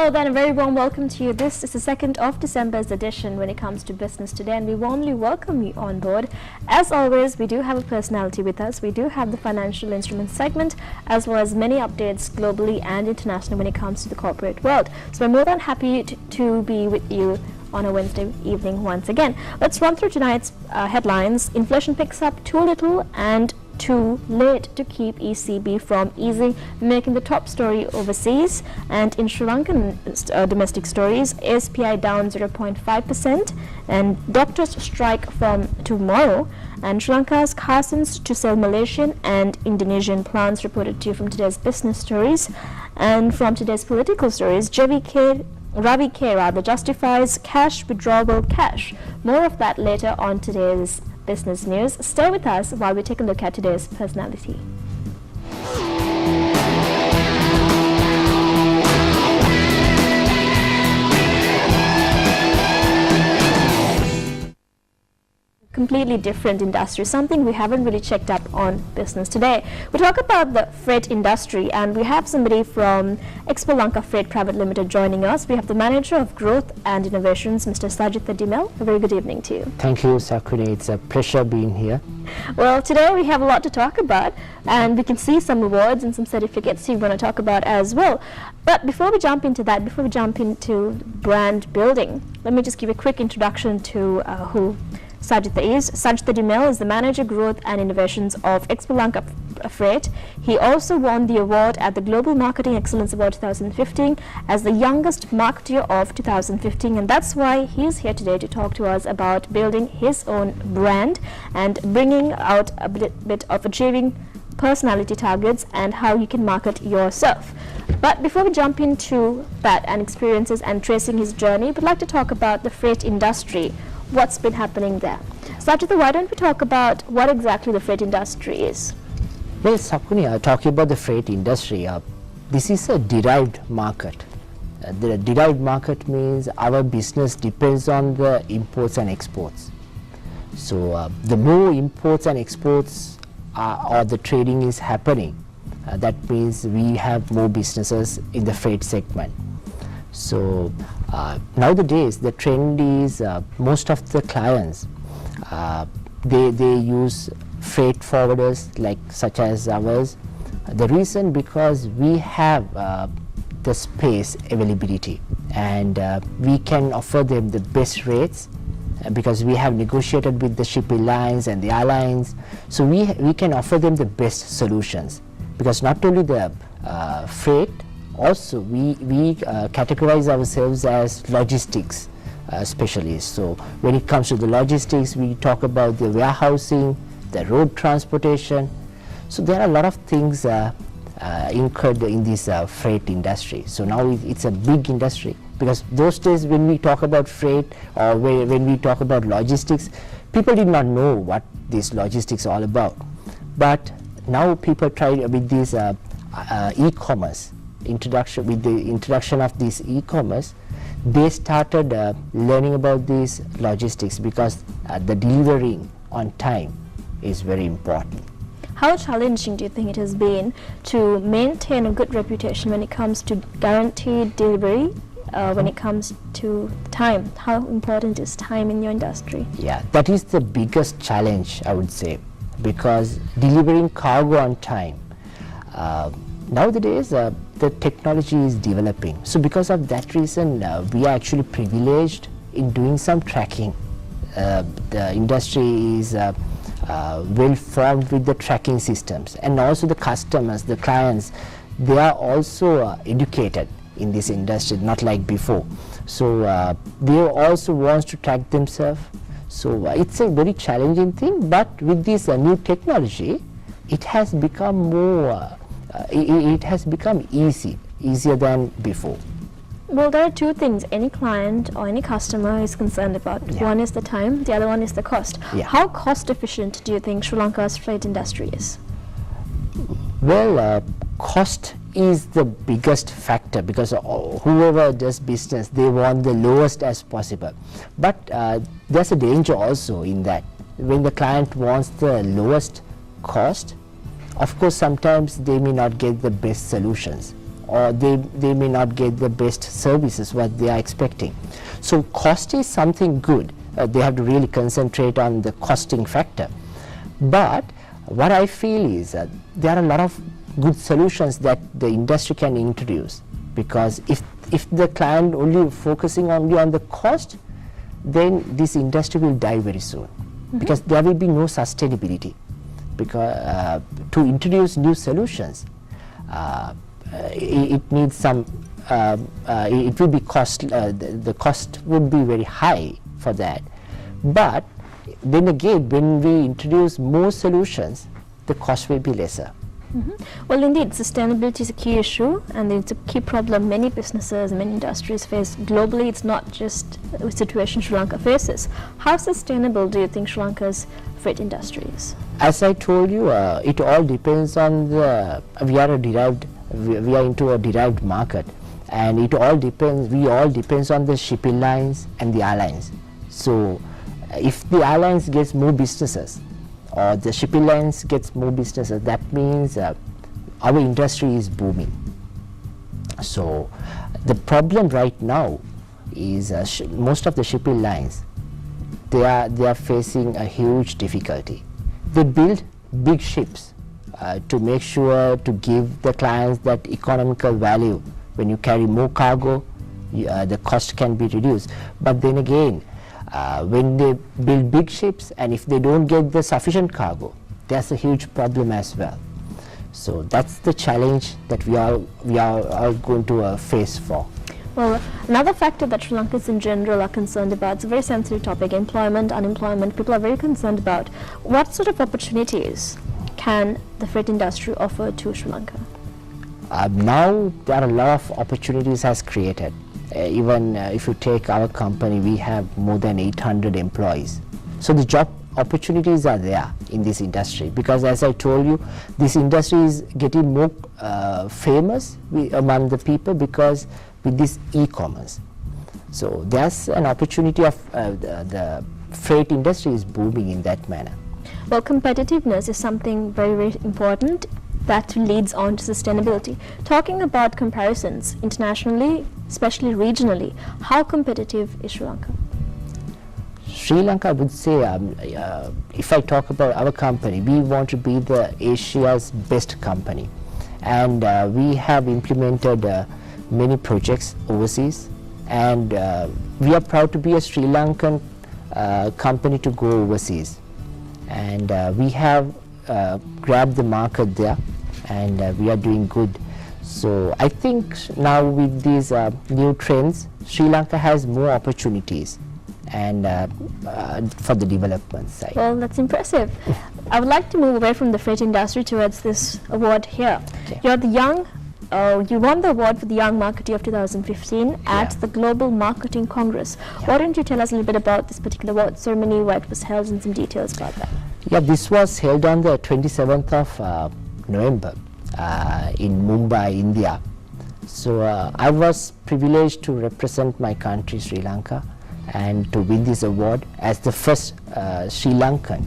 Hello then, a very warm welcome to you. This is the 2nd of December's edition when it comes to Business Today, and we warmly welcome you on board. As always, we do have a personality with us. We do have the financial instruments segment, as well as many updates globally and internationally when it comes to the corporate world. So we're more than happy to be with you on a Wednesday evening once again. Let's run through tonight's headlines. Inflation picks up too little and too late to keep ECB from easing, making the top story overseas. And in Sri Lankan domestic stories, ASPI down 0.5%, and doctors strike from tomorrow. And Sri Lanka's Carsons to sell Malaysian and Indonesian plants reported to you from today's business stories. And from today's political stories, Ravi K justifies cash withdrawal cash. More of that later on today's business news. Stay with us while we take a look at today's personality. Completely different industry, something we haven't really checked up on Business Today. We talk about the freight industry, and we have somebody from Expo Lanka Freight Private Limited joining us. We have the Manager of Growth and Innovations, Mr. Sajitha Dimel. A very good evening to you. Thank you, Sakuni. It's a pleasure being here. Well, today we have a lot to talk about, and we can see some awards and some certificates you're going to talk about as well. But before we jump into that, before we jump into brand building, let me just give a quick introduction to who Sajitha is. Sajitha Dimel is the Manager Growth and Innovations of Expo Lanka Freight. He also won the award at the Global Marketing Excellence Award 2015 as the youngest marketer of 2015, and that's why he is here today to talk to us about building his own brand and bringing out a bit of achieving personality targets and how you can market yourself. But before we jump into that and experiences and tracing his journey, we'd like to talk about the freight industry. What's been happening there? Sajitha, why don't we talk about what exactly the freight industry is? Well, Sakuni, talking about the freight industry, this is a derived market. The derived market means our business depends on the imports and exports. So the more imports and exports or the trading is happening, that means we have more businesses in the freight segment. So nowadays the trend is most of the clients they use freight forwarders like such as ours. The reason because we have the space availability, and we can offer them the best rates because we have negotiated with the shipping lines and the airlines. So we can offer them the best solutions, because not only the freight, also we categorize ourselves as logistics specialists. So when it comes to the logistics, we talk about the warehousing, the road transportation. So there are a lot of things incurred in this freight industry. So now it's a big industry, because those days when we talk about freight or when we talk about logistics, people did not know what this logistics all about. But now people try with this e-commerce introduction. With the introduction of this e-commerce, they started learning about these logistics, because the delivering on time is very important. How challenging do you think it has been to maintain a good reputation when it comes to guaranteed delivery, when it comes to time? How important is time in your industry? Yeah, that is the biggest challenge, I would say, because delivering cargo on time, nowadays the technology is developing. So because of that reason, we are actually privileged in doing some tracking. The industry is well formed with the tracking systems, and also the customers, the clients, they are also educated in this industry, not like before. So they also want to track themselves. So it's a very challenging thing, but with this new technology, it has become more it has become easier than before. Well, there are two things any client or any customer is concerned about. Yeah. One is the time, the other one is the cost. Yeah. How cost efficient do you think Sri Lanka's freight industry is? Well, cost is the biggest factor, because whoever does business, they want the lowest as possible. But there's a danger also in that. When the client wants the lowest cost, of course sometimes they may not get the best solutions. or they may not get the best services what they are expecting. So cost is something good. They have to really concentrate on the costing factor. But what I feel is that there are a lot of good solutions that the industry can introduce, because if the client only focusing only on the cost, then this industry will die very soon, because there will be no sustainability. Because to introduce new solutions, it needs some, it will be cost, the cost would be very high for that. But then again, when we introduce more solutions, the cost will be lesser. Well, indeed, sustainability is a key issue, and it's a key problem many businesses and many industries face globally. It's not just a situation Sri Lanka faces. How sustainable do you think Sri Lanka's freight industry is? As I told you, it all depends on the, we are into a derived market, and it all depends on the shipping lines and the airlines. So if the airlines gets more businesses, or the shipping lines gets more businesses, that means our industry is booming. So the problem right now is most of the shipping lines, they are facing a huge difficulty. They build big ships to make sure to give the clients that economical value. When you carry more cargo, the cost can be reduced. But then again, when they build big ships, and if they don't get the sufficient cargo, that's a huge problem as well. So that's the challenge that we are going to face for. Well, another factor that Sri Lankans in general are concerned about, it's a very sensitive topic, employment, unemployment, people are very concerned about. What sort of opportunities can the freight industry offer to Sri Lanka? Now there are a lot of opportunities has created. Even if you take our company, we have more than 800 employees. So the job opportunities are there in this industry, because as I told you, this industry is getting more famous among the people because with this e-commerce. So there's an opportunity of the freight industry is booming in that manner. Well, competitiveness is something very, very important that leads on to sustainability. Talking about comparisons internationally, especially regionally, how competitive is Sri Lanka? Sri Lanka, I would say, if I talk about our company, we want to be the Asia's best company, and we have implemented many projects overseas, and we are proud to be a Sri Lankan company to go overseas, and we have grabbed the market there, and we are doing good. So I think now with these new trends, Sri Lanka has more opportunities and for the development side. Well, that's impressive. I would like to move away from the freight industry towards this award here. Okay. You're the young, you won the award for the Young Marketer of 2015 at the Global Marketing Congress. Why don't you tell us a little bit about this particular award ceremony, where it was held, and some details about that? Yeah, this was held on the 27th of November in Mumbai, India. So I was privileged to represent my country, Sri Lanka, and to win this award as the first Sri Lankan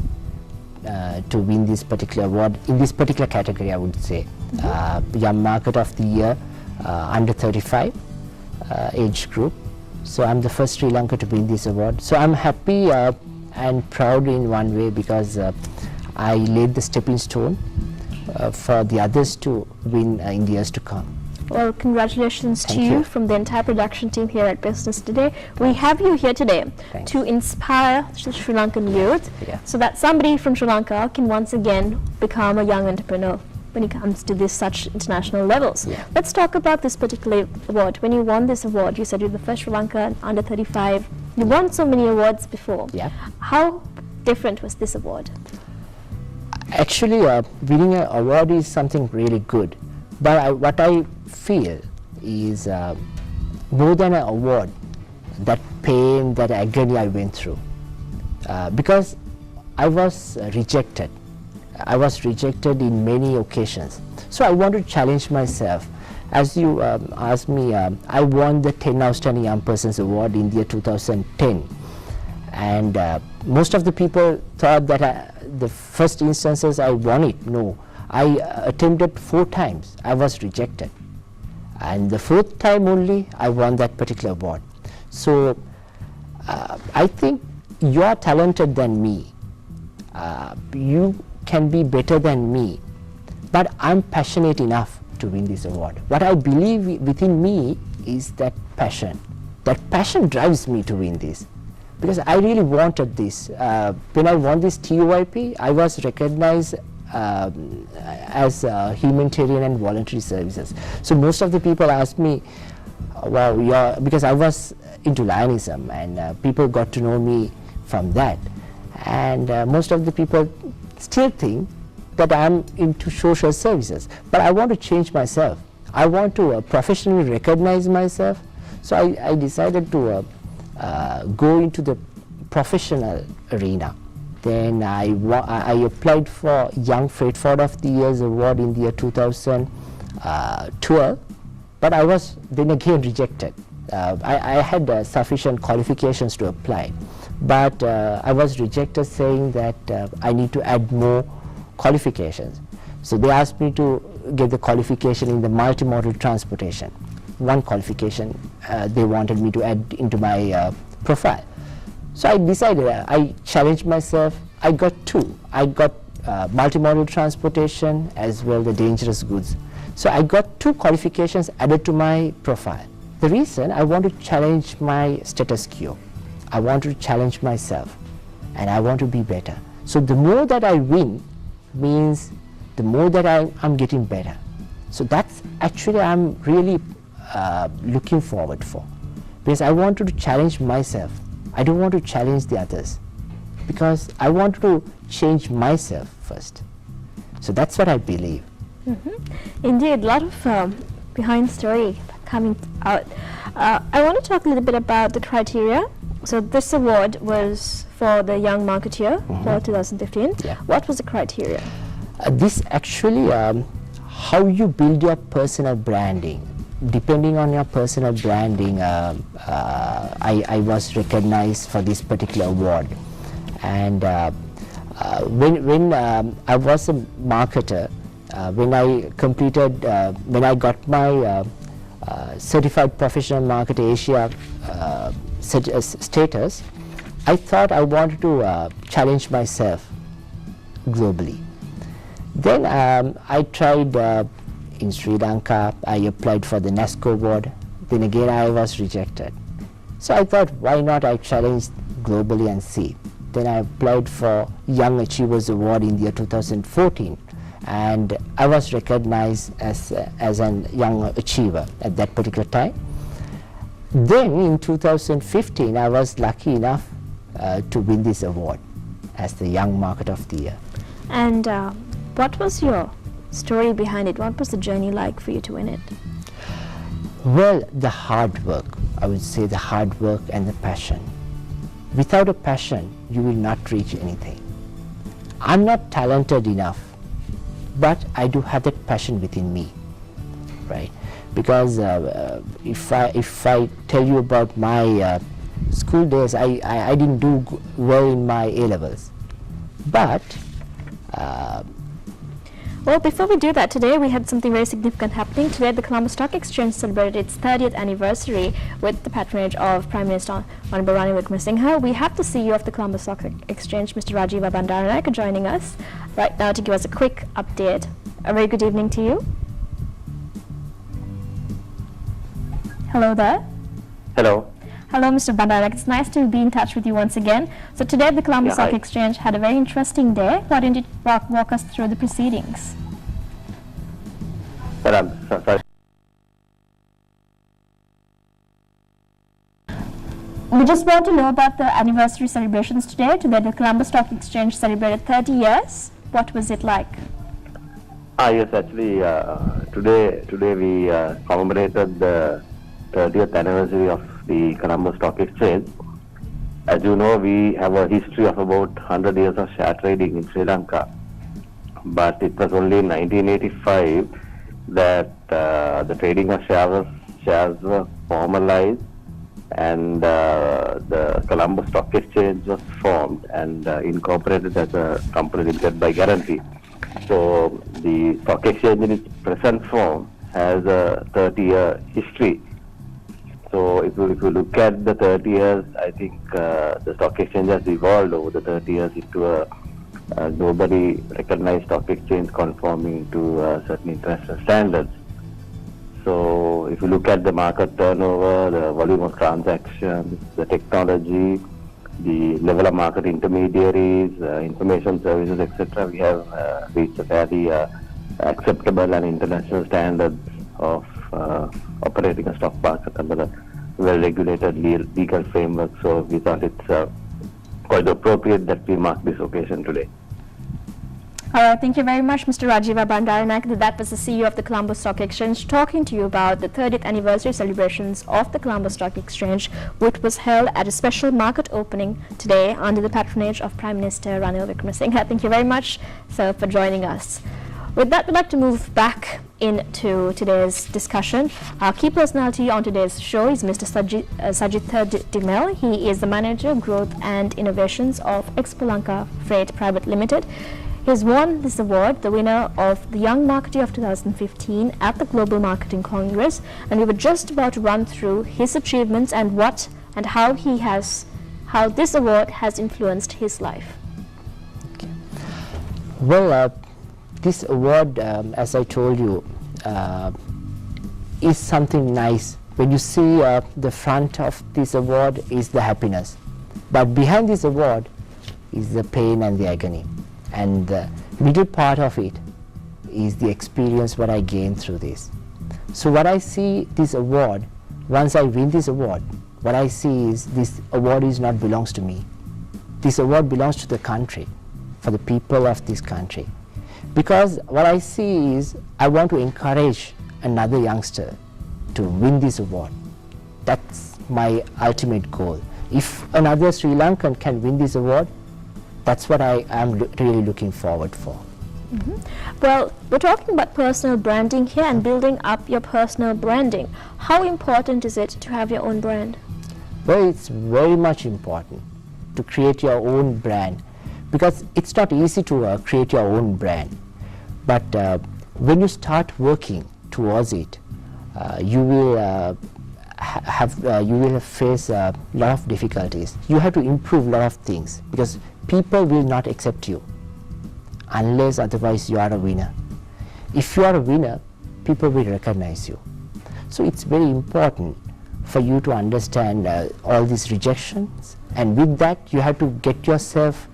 to win this particular award in this particular category, I would say. Young Marketer of the Year, under 35 age group. So I'm the first Sri Lanka to win this award. So I'm happy and proud in one way, because I laid the stepping stone for the others to win in the years to come. Well, congratulations to Thank you you. from the entire production team here at Business Today. We have you here today Thanks. to inspire Sri Lankan youth, Yeah. so that somebody from Sri Lanka can once again become a young entrepreneur when it comes to this such international levels. Yeah. Let's talk about this particular award. When you won this award, you said you're the first Sri Lankan under 35. You won so many awards before. Yeah. How different was this award? Actually, winning an award is something really good, but what I feel is more than an award, that pain, that agony I went through, because I was rejected. I was rejected in many occasions. So I want to challenge myself. As you asked me, I won the 10 Outstanding Young Persons Award in the year 2010. And most of the people thought that the first instances I won it. No, I attempted 4 times. I was rejected. and the fourth time only I won that particular award. So I think you are talented than me, you can be better than me, but I'm passionate enough to win this award. What I believe within me is that passion. That passion drives me to win this, because I really wanted this. When I won this TUIP, I was recognized as humanitarian and voluntary services. So most of the people asked me, well, because I was into Lionism, and people got to know me from that. And most of the people still think that I'm into social services, but I want to change myself. I want to professionally recognize myself. So I decided to go into the professional arena. Then I applied for Young Freight Forward of the Year's award in the year 2012, but I was then again rejected. I had sufficient qualifications to apply, but I was rejected, saying that I need to add more qualifications. So they asked me to get the qualification in the multimodal transportation. One qualification they wanted me to add into my profile. So I decided, I challenged myself. I got two. I got multimodal transportation as well the dangerous goods. So I got two qualifications added to my profile. The reason, I want to challenge my status quo. I want to challenge myself, and I want to be better. So the more that I win means the more that I'm getting better. So that's actually I'm really looking forward for, because I want to challenge myself. I don't want to challenge the others, because I want to change myself first. So that's what I believe. Indeed, a lot of behind story coming out. I want to talk a little bit about the criteria. So this award was for the Young Marketeer for 2015. Yeah. What was the criteria? This actually, how you build your personal branding. Depending on your personal branding, I was recognized for this particular award. And when I was a marketer, when I completed, when I got my Certified Professional Marketer Asia status, I thought I wanted to challenge myself globally. Then I tried in Sri Lanka. I applied for the NASCO award. Then again I was rejected. So I thought, why not I challenge globally and see. Then I applied for Young Achievers Award in the year 2014, and I was recognized as a young achiever at that particular time. Then in 2015 I was lucky enough to win this award as the Young Marketer of the Year. And what was your story behind it? What was the journey like for you to win it? Well, the hard work. I would say the hard work and the passion. Without a passion, you will not reach anything. I'm not talented enough, but I do have that passion within me, right? Because if I tell you about my school days, I didn't do well in my A-levels, but well, before we do that, today we had something very significant happening. Today the Colombo Stock Exchange celebrated its 30th anniversary with the patronage of Prime Minister Honorable Ranil Wickremesinghe. We have the CEO of the Colombo Stock Exchange, Mr. Rajiva Bandaranaike, joining us right now to give us a quick update. A very good evening to you. Hello there. Hello. Hello, Mr. Bandaranaike. It's nice to be in touch with you once again. So today the Colombo Stock Exchange had a very interesting day. Why don't you walk us through the proceedings? Sorry. We just want to know about the anniversary celebrations today. Today the Colombo Stock Exchange celebrated 30 years. What was it like? Yes, actually, today we commemorated the 30th anniversary of the Colombo Stock Exchange. As you know, we have a history of about 100 years of share trading in Sri Lanka. But it was only in 1985 that the trading of shares were formalized, and the Colombo Stock Exchange was formed and incorporated as a company limited by guarantee. So the stock exchange in its present form has a 30-year history. So if you look at the 30 years, I think the stock exchange has evolved over the 30 years into a globally recognized stock exchange conforming to certain international standards. So if you look at the market turnover, the volume of transactions, the technology, the level of market intermediaries, information services, etc., we have reached a fairly acceptable and international standards of operating a stock market under a well-regulated legal framework. So we thought it's quite appropriate that we mark this occasion today. Thank you very much, Mr. Rajiva Bandaranaike. That was the CEO of the Colombo Stock Exchange talking to you about the 30th anniversary celebrations of the Colombo Stock Exchange, which was held at a special market opening today under the patronage of Prime Minister Ranil Wickremesinghe. Thank you very much, sir, for joining us. With that, we'd like to move back into today's discussion. Our key personality on today's show is Mr. Sajitha Dimel. He is the Manager, Growth and Innovations of Expolanka Freight Private Limited. He's won this award, the winner of the Young Marketer of 2015 at the Global Marketing Congress, and we were just about to run through his achievements and how this award has influenced his life. Okay. Well, this award, as I told you, is something nice. When you see the front of this award is the happiness, but behind this award is the pain and the agony, and the middle part of it is the experience what I gained through this. So what I see this award, once I win this award, what I see is this award is not belongs to me. This award belongs to the country, for the people of this country. Because what I see is I want to encourage another youngster to win this award. That's my ultimate goal. If another Sri Lankan can win this award, that's what I am really looking forward for. Well, we're talking about personal branding here and building up your personal branding. How important is it to have your own brand? Well, it's very much important to create your own brand, because it's not easy to create your own brand. But when you start working towards it, you will face a lot of difficulties. You have to improve a lot of things, because people will not accept you unless otherwise you are a winner. If you are a winner, people will recognize you. So it's very important for you to understand all these rejections, and with that you have to get yourself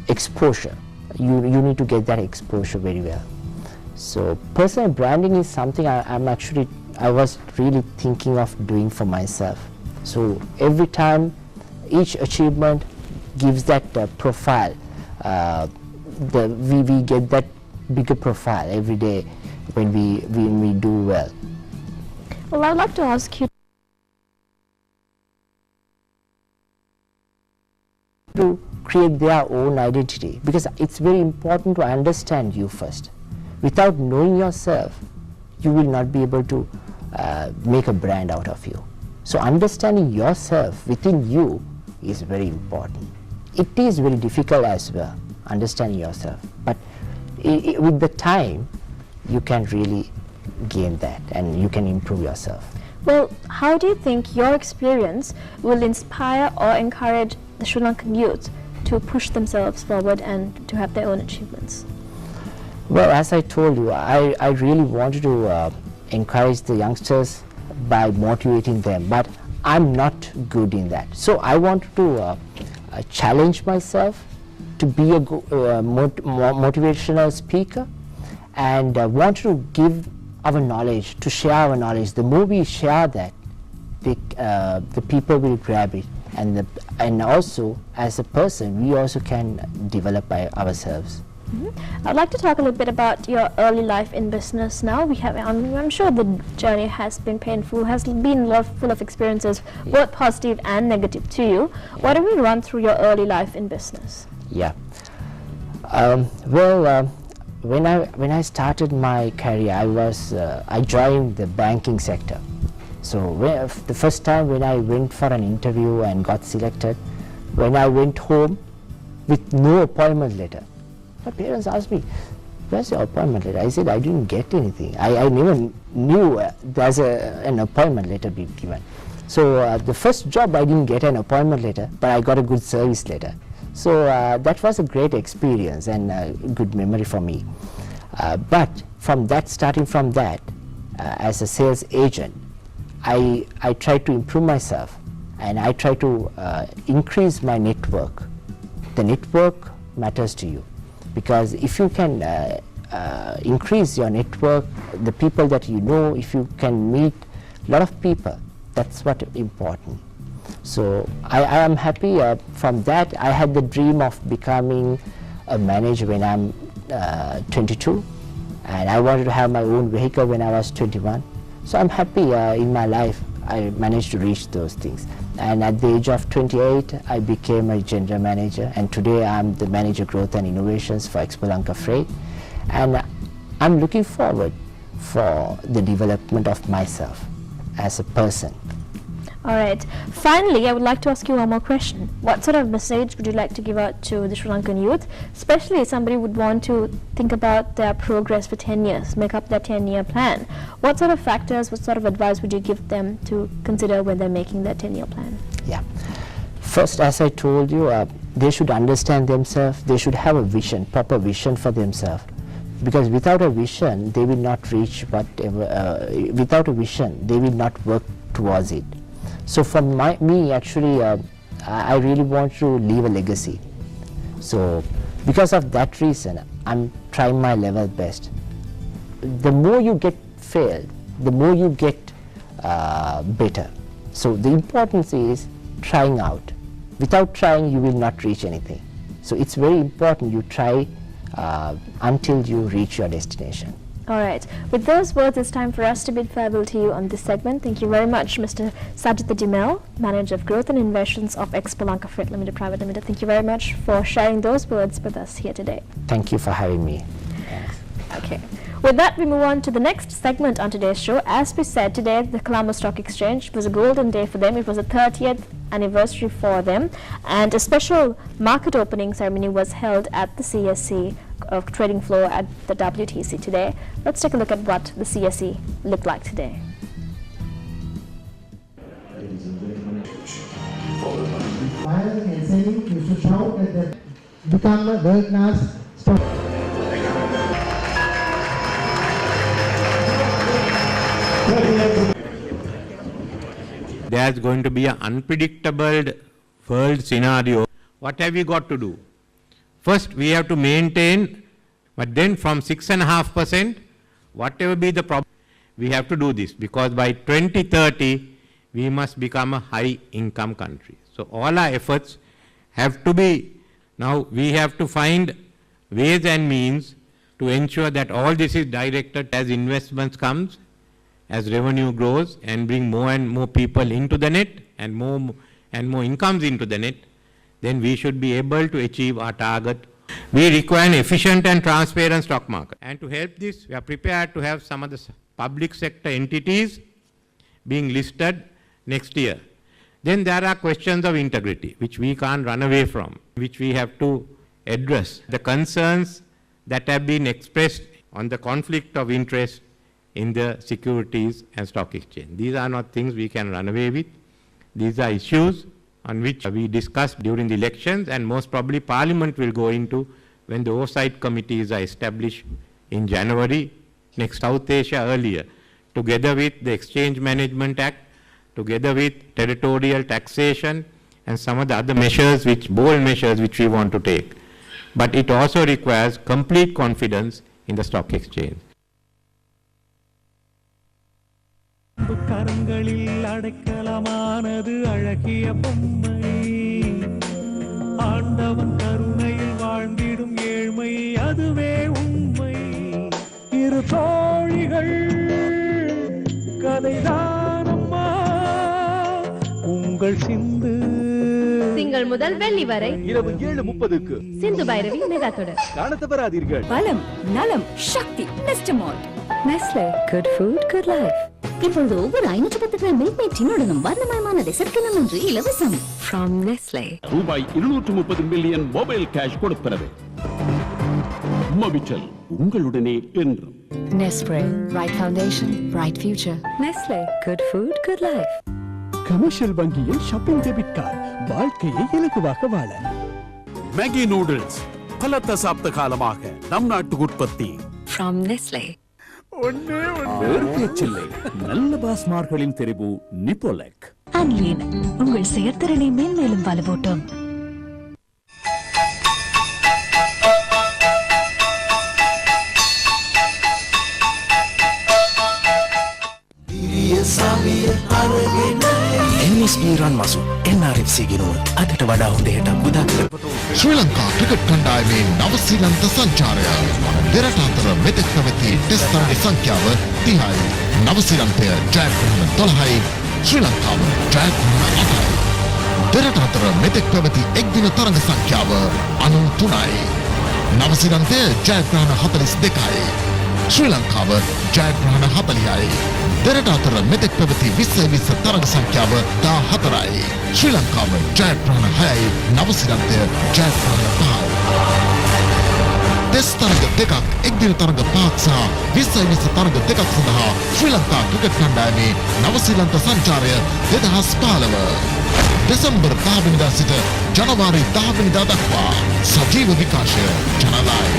exposure. You need to get that exposure very well. So personal branding is something I was really thinking of doing for myself. So every time, each achievement gives that profile. We get that bigger profile every day when we do well. Well, I'd like to ask you to create their own identity, because it's very important to understand you first. Without knowing yourself, you will not be able to make a brand out of you. So understanding yourself within you is very important. It is very difficult as well, understanding yourself, but with the time you can really gain that and you can improve yourself. Well, how do you think your experience will inspire or encourage the Sri Lankan youth to push themselves forward and to have their own achievements? Well, as I told you, I really wanted to encourage the youngsters by motivating them, but I'm not good in that. So I wanted to challenge myself to be a motivational speaker, and wanted to give our knowledge, to share our knowledge. The more we share that, the people will grab it, and also as a person we also can develop by ourselves. I'd like to talk a little bit about your early life in business now. I'm sure the journey has been painful, has been full of experiences, both positive and negative to you. Why don't we run through your early life in business? Yeah. When I started my career, I joined the banking sector. So the first time when I went for an interview and got selected, when I went home with no appointment letter, my parents asked me, where's your appointment letter? I said, I didn't get anything. I never knew there's an appointment letter being given. So the first job I didn't get an appointment letter, but I got a good service letter. So that was a great experience and a good memory for me. But from that, starting from that, as a sales agent, I tried to improve myself and I try to increase my network. The network matters to you, because if you can increase your network, the people that you know, if you can meet a lot of people, that's what important. So I am happy. From that, I had the dream of becoming a manager when I'm 22, and I wanted to have my own vehicle when I was 21. So I'm happy in my life I managed to reach those things. And at the age of 28, I became a general manager, and today I'm the manager growth and innovations for Expo Lanka Freight. And I'm looking forward for the development of myself as a person. All right. Finally, I would like to ask you one more question. What sort of message would you like to give out to the Sri Lankan youth, especially if somebody would want to think about their progress for 10 years, make up their 10-year plan? What sort of factors, what sort of advice would you give them to consider when they're making their 10-year plan? Yeah. First, as I told you, they should understand themselves. They should have a vision, proper vision for themselves. Because without a vision, they will not reach whatever, without a vision, they will not work towards it. So for me, actually, I really want to leave a legacy. So because of that reason, I'm trying my level best. The more you get failed, the more you get better. So the importance is trying out. Without trying, you will not reach anything. So it's very important you try until you reach your destination. All right. With those words, it's time for us to bid farewell to you on this segment. Thank you very much, Mr. Sajitha Dimel, Manager of Growth and Innovations of Expo Lanka Freight Limited Private Limited. Thank you very much for sharing those words with us here today. Thank you for having me. Thanks. Okay. With that, we move on to the next segment on today's show. As we said, today the Colombo Stock Exchange was a golden day for them. It was a 30th anniversary for them, and a special market opening ceremony was held at the CSE of trading floor at the WTC today. Let's take a look at what the CSE looked like today. While saying you should shout that become a world-class stock. There's going to be an unpredictable world scenario. What have we got to do? First, we have to maintain, but then from 6.5%, whatever be the problem, we have to do this, because by 2030, we must become a high-income country. So all our efforts have to be, now we have to find ways and means to ensure that all this is directed as investments comes, as revenue grows, and bring more and more people into the net and more incomes into the net, then we should be able to achieve our target. We require an efficient and transparent stock market. And to help this, we are prepared to have some of the public sector entities being listed next year. Then there are questions of integrity, which we can't run away from, which we have to address. The concerns that have been expressed on the conflict of interest in the securities and stock exchange. These are not things we can run away with. These are issues on which we discussed during the elections, and most probably Parliament will go into when the oversight committees are established in January next. South Asia earlier, together with the Exchange Management Act, together with territorial taxation and some of the other measures, bold measures which we want to take. But it also requires complete confidence in the stock exchange. கரங்களில் அடைக்கலமானது அழகிய பொம்மை, ஆண்டவன் கருணையில் வாழ்ந்திடும் ஏழ்மை அதுவே உண்மை. இரு தோழிகள் கதைதானம்மா உங்கள் சிந்து. திங்கள் முதல் வெள்ளி வரை இரவு 7:30க்கு சிந்து பைரவி மெகா தொடர் காண தவறாதீர்கள். பலம் நலம் சக்தி Nestomalt Nestle good food good life. இப்பொழுது ஒவ்வொரு 510 கிராம் மில்க் மேட் டின்னுடனும் வர்ணமயமான டெசர்ட் ஒன்று இலவசம் ஃப்ரம் நெஸ்லே. ரூபாய் 230 மில்லியன் மொபைல் கேஷ் கொடுக்கிறது. மவிச்சல் உங்களுடனே என்றும். Nestle, right foundation, bright future. Nestle, good food, good life. Commercial வங்கியில் ஷாப்பிங் டெபிட் கார்டு வாழ்க்கையை இலகுவாக வாழ. மேகி நூடுல்ஸ் பல தசாப்த காலமாக நம் நாட்டு உற்பத்தி. From Nestle. பேச்சில்லை நல்ல பாஸ்மார்களின் தெரிவு நிப்போலெக். அன்லீன், உங்கள் செயற்திறனை மேன்மேலும் வலுவூட்டும். NSB රන් මසු NRFC ගෙනුව අදට වඩා හොඳ හෙටක් උදා කරපොතෝ ශ්‍රී ලංකා ක්‍රිකට් කණ්ඩායමේ නවසීලන්ත සංචාරය දෙරට අතර මෙතෙක් පැවති ටෙස්ට් තරඟ සංඛ්‍යාව 30යි. නවසීලන්තය ජයග්‍රහණ 12යි. ශ්‍රී ලංකාව ජයග්‍රහණ 8යි. දෙරට අතර මෙතෙක් පැවති එක්දින තරඟ සංඛ්‍යාව 93යි. නවසීලන්තය ජයග්‍රහණ 42යි. ශ්‍රී ලංකාව ජයග්‍රහණ 40යි. දෙරට අතර මෙතෙක් පැවති 20 තරඟ සංඛ්‍යාව 14යි. ශ්‍රී ලංකාව ජයග්‍රහණ 6යි. නවසීලන්තය ජයග්‍රහණ 5යි. ටෙස්ට් තරඟ දෙකක්, එක්දින තරඟ 5ක් සහ 20 තරඟ දෙකක් සඳහා ශ්‍රී ලංකා ක්‍රිකට් කණ්ඩායමේ නවසීලන්ත සංචාරය 2015 දෙසැම්බර් 10 වෙනිදා සිට ජනවාරි 10 වෙනිදා දක්වා සජීව විකාශය ජනලායි.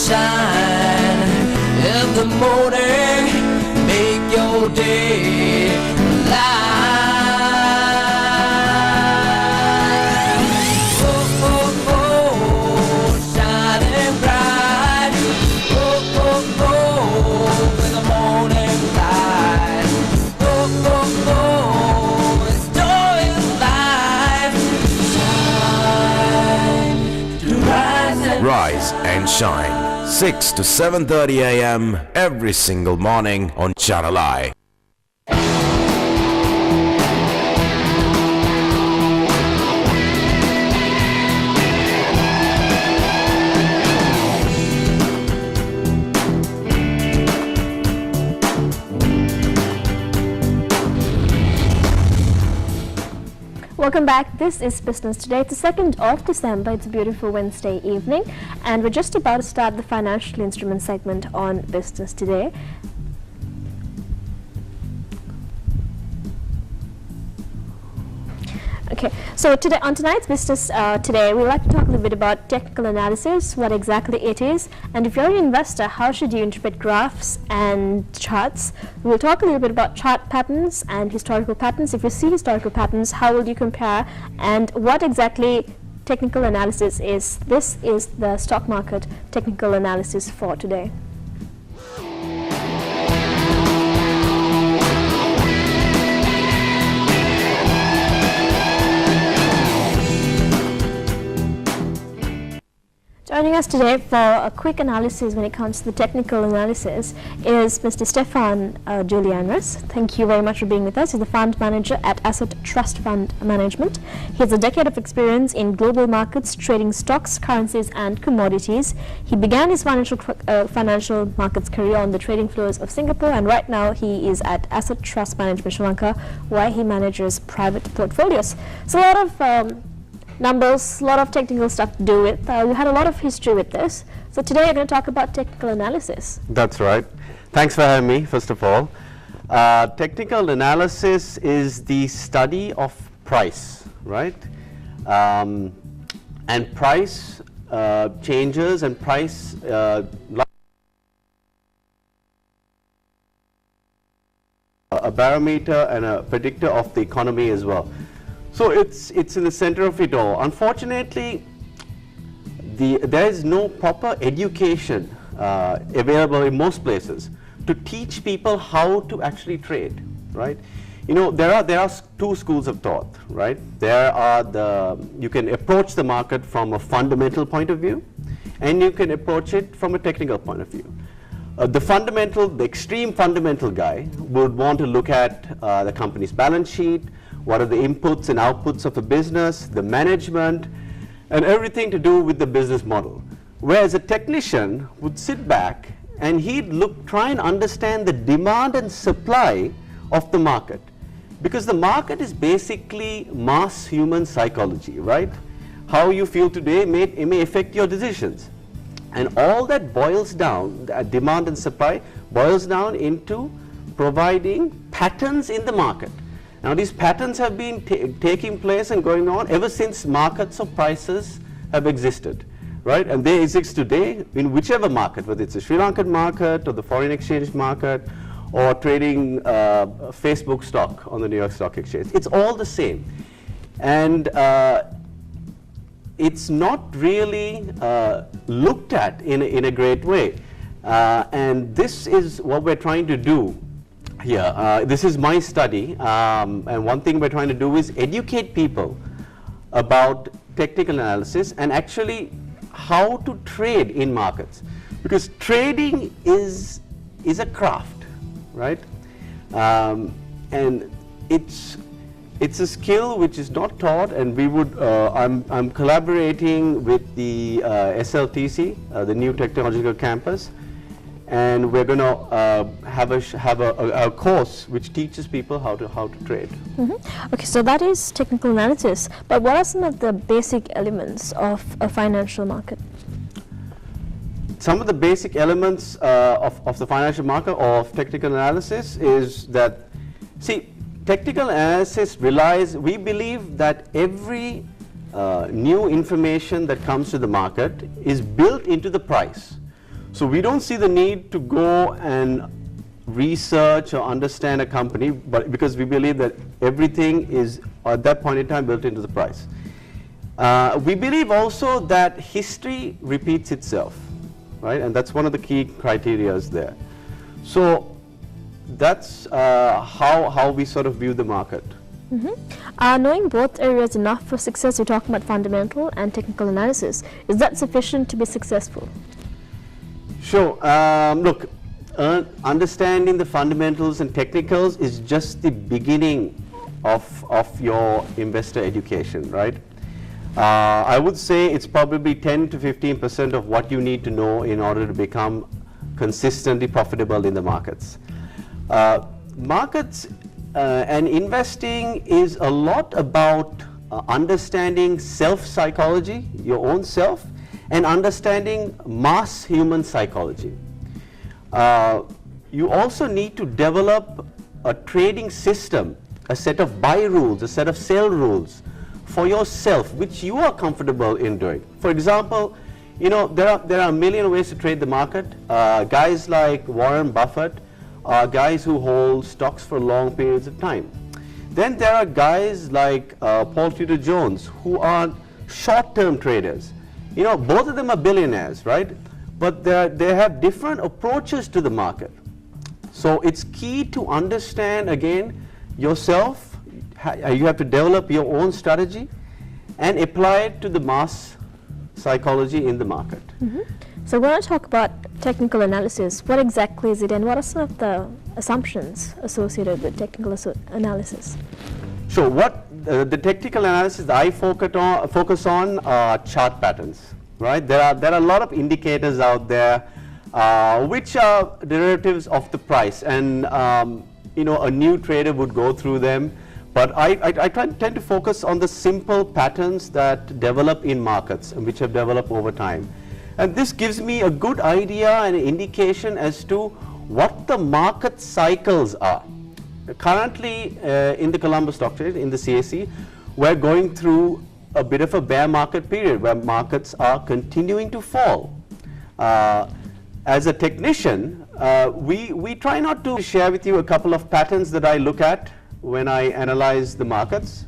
Shine in the morning, make your day light. Oh, oh, oh, shining bright. Oh, oh, oh, in the morning light. Oh, oh, oh, it's joy in life. Shine to rise and shine. 6 to 7:30 a.m. every single morning on Channel I. Welcome back. This is Business Today. It's the 2nd of December. It's a beautiful Wednesday evening, and we're just about to start the financial instrument segment on Business Today. Okay, so today on tonight's Business Today, we'd like to talk a little bit about technical analysis, what exactly it is, and if you're an investor, how should you interpret graphs and charts. We'll talk a little bit about chart patterns and historical patterns. If you see historical patterns, how will you compare, and what exactly technical analysis is. This is the stock market technical analysis for today. Joining us today for a quick analysis when it comes to the technical analysis is Mr. Stefan Julianus. Thank you very much for being with us. He's the fund manager at Asset Trust Fund Management. He has a decade of experience in global markets, trading stocks, currencies and commodities. He began his financial markets career on the trading floors of Singapore, and right now he is at Asset Trust Management Sri Lanka, where he manages private portfolios. So a lot of numbers, a lot of technical stuff to do with. We had a lot of history with this. So today we're going to talk about technical analysis. That's right. Thanks for having me, first of all. Technical analysis is the study of price, right? And price changes and price a barometer and a predictor of the economy as well. So it's in the center of it all. Unfortunately, there is no proper education available in most places to teach people how to actually trade, right? You know, there are two schools of thought, right? You can approach the market from a fundamental point of view, and you can approach it from a technical point of view. The extreme fundamental guy would want to look at the company's balance sheet, what are the inputs and outputs of a business, the management, and everything to do with the business model. Whereas a technician would sit back and he'd try and understand the demand and supply of the market. Because the market is basically mass human psychology, right? How you feel today may affect your decisions. And all that boils down, demand and supply, boils down into providing patterns in the market. Now these patterns have been taking place and going on ever since markets of prices have existed, right? And they exist today in whichever market, whether it's the Sri Lankan market or the foreign exchange market or trading Facebook stock on the New York Stock Exchange. It's all the same. And it's not really looked at in a great way. And this is what we're trying to do here. This is my study, and one thing we're trying to do is educate people about technical analysis and actually how to trade in markets. Because trading is a craft, right? And it's a skill which is not taught, and we would, I'm collaborating with the SLTC, the New Technological Campus, and we're going to have a course which teaches people how to trade. Okay, so that is technical analysis, but what are some of the basic elements of a financial market? Some of the basic elements of the financial market or of technical analysis is that, see, technical analysis relies, we believe that every new information that comes to the market is built into the price. So we don't see the need to go and research or understand a company, but because we believe that everything is at that point in time built into the price. We believe also that history repeats itself, right? And that's one of the key criterias there. So that's how we sort of view the market. Knowing both areas enough for success, you're talking about fundamental and technical analysis. Is that sufficient to be successful? Sure. Look, understanding the fundamentals and technicals is just the beginning of your investor education, right? I would say it's probably 10 to 15% of what you need to know in order to become consistently profitable in the markets. Markets and investing is a lot about understanding self-psychology, your own self, and understanding mass human psychology. You also need to develop a trading system, a set of buy rules, a set of sell rules for yourself, which you are comfortable in doing. For example, you know, there are a million ways to trade the market. Guys like Warren Buffett are guys who hold stocks for long periods of time. Then there are guys like Paul Tudor Jones who are short-term traders. You know, both of them are billionaires, right? But they have different approaches to the market. So it's key to understand, again, yourself. You have to develop your own strategy and apply it to the mass psychology in the market. So when I talk about technical analysis, what exactly is it, and what are some of the assumptions associated with technical analysis? So what the technical analysis that I focus on are chart patterns, right? There are a lot of indicators out there which are derivatives of the price, and you know, a new trader would go through them. But I tend to focus on the simple patterns that develop in markets and which have developed over time. And this gives me a good idea and an indication as to what the market cycles are. Currently, in the Colombo Stock Exchange, in the CAC, we're going through a bit of a bear market period where markets are continuing to fall. As a technician, we try not to share with you a couple of patterns that I look at when I analyze the markets.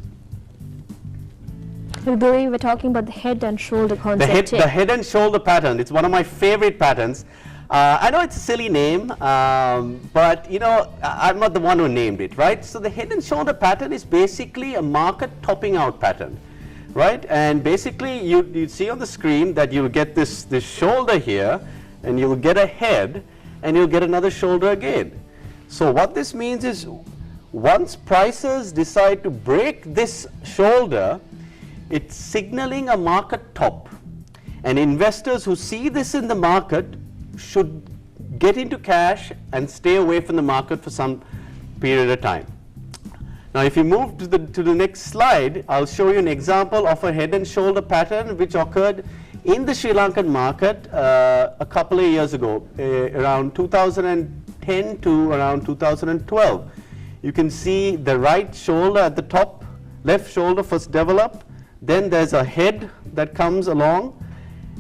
We believe we're talking about the head and shoulder concept. The head and shoulder pattern. It's one of my favorite patterns. I know it's a silly name, but you know, I'm not the one who named it, right? So the head and shoulder pattern is basically a market topping out pattern, right? And basically you see on the screen that you'll get this shoulder here, and you'll get a head, and you'll get another shoulder again. So what this means is, once prices decide to break this shoulder, it's signaling a market top. And investors who see this in the market should get into cash and stay away from the market for some period of time. Now if you move to the next slide, I'll show you an example of a head and shoulder pattern which occurred in the Sri Lankan market a couple of years ago, around 2010 to around 2012. You can see the right shoulder at the top, left shoulder first develop, then there's a head that comes along,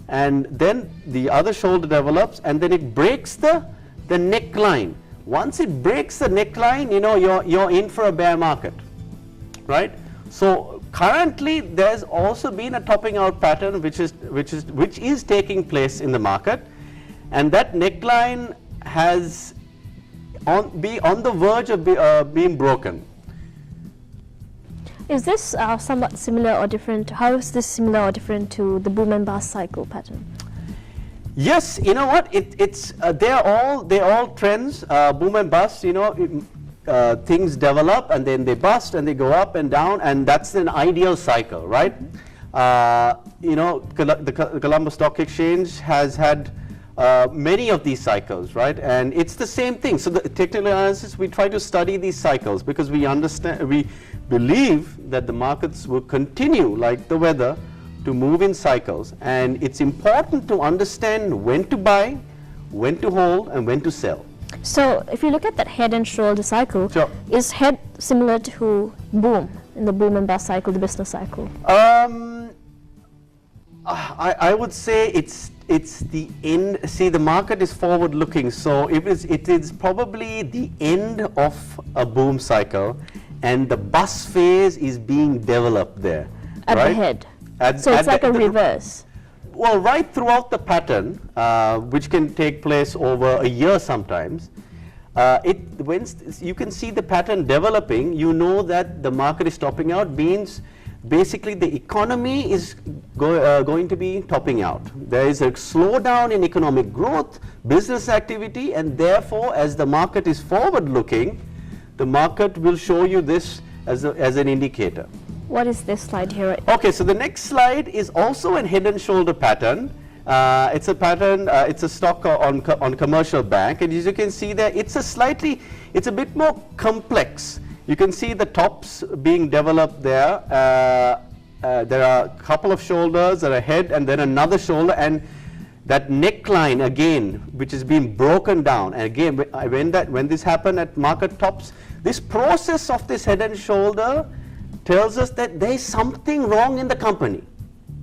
and then the other shoulder develops, and then it breaks the neckline. Once it breaks the neckline, you know, you're in for a bear market, right? So currently there's also been a topping out pattern which is taking place in the market, and that neckline has on the verge of being broken. Is this somewhat similar or different? How is this similar or different to the boom and bust cycle pattern? Yes, you know what? They're all trends. Boom and bust. You know, things develop and then they bust and they go up and down, and that's an ideal cycle, right? You know, the Colombo Stock Exchange has had many of these cycles, right? And it's the same thing. So the technical analysis, we try to study these cycles because we believe that the markets will continue, like the weather, to move in cycles, and it's important to understand when to buy, when to hold, and when to sell. So if you look at that head and shoulder cycle, Sure. Is head similar to boom in the boom and bust cycle, the business cycle? I would say it's the end. See, the market is forward looking, so it is probably the end of a boom cycle, and the bust phase is being developed there. At right? the head. At So it's like a the- reverse. Well, right throughout the pattern, which can take place over a year sometimes, when you can see the pattern developing, you know that the market is topping out, means basically the economy is going to be topping out. There is a slowdown in economic growth, business activity, and therefore as the market is forward looking, the market will show you this as an indicator. What is this slide here? Okay, so the next slide is also a head and shoulder pattern. It's a pattern, it's a stock on commercial bank, and as you can see there, it's a bit more complex. You can see the tops being developed there. There are a couple of shoulders, there are a head, and then another shoulder, and that neckline again, which is being broken down. And again, when this happened at market tops, this process of this head and shoulder tells us that there is something wrong in the company,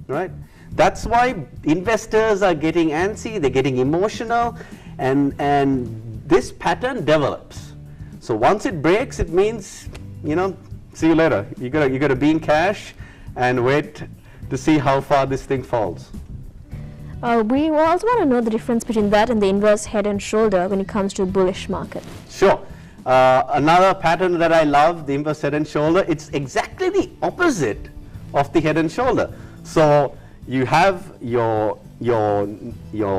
right? That's why investors are getting antsy, they're getting emotional, and this pattern develops. So once it breaks, it means, you know, see you later. You gotta be in cash and wait to see how far this thing falls. We also want to know the difference between that and the inverse head and shoulder when it comes to bullish market. Sure. Another pattern that I love, the inverse head and shoulder, it's exactly the opposite of the head and shoulder. So you have your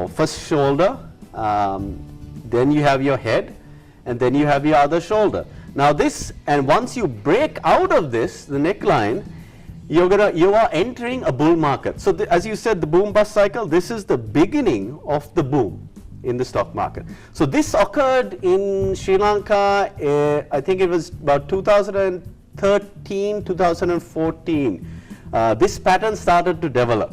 first shoulder, then you have your head, and then you have your other shoulder. Now this, and once you break out of this, the neckline, you are entering a bull market. So as you said, the boom bust cycle, this is the beginning of the boom in the stock market. So this occurred in Sri Lanka, I think it was about 2013, 2014. This pattern started to develop.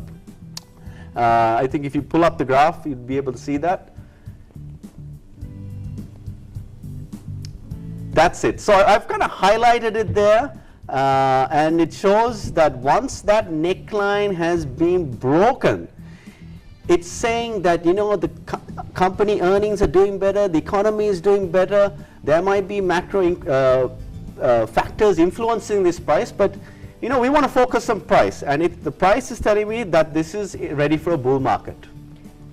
I think if you pull up the graph, you'd be able to see that. That's it. So I've kind of highlighted it there, and it shows that once that neckline has been broken, it's saying that, you know, the company earnings are doing better, the economy is doing better, there might be macro factors influencing this price, but, you know, we want to focus on price, and the price is telling me that this is ready for a bull market.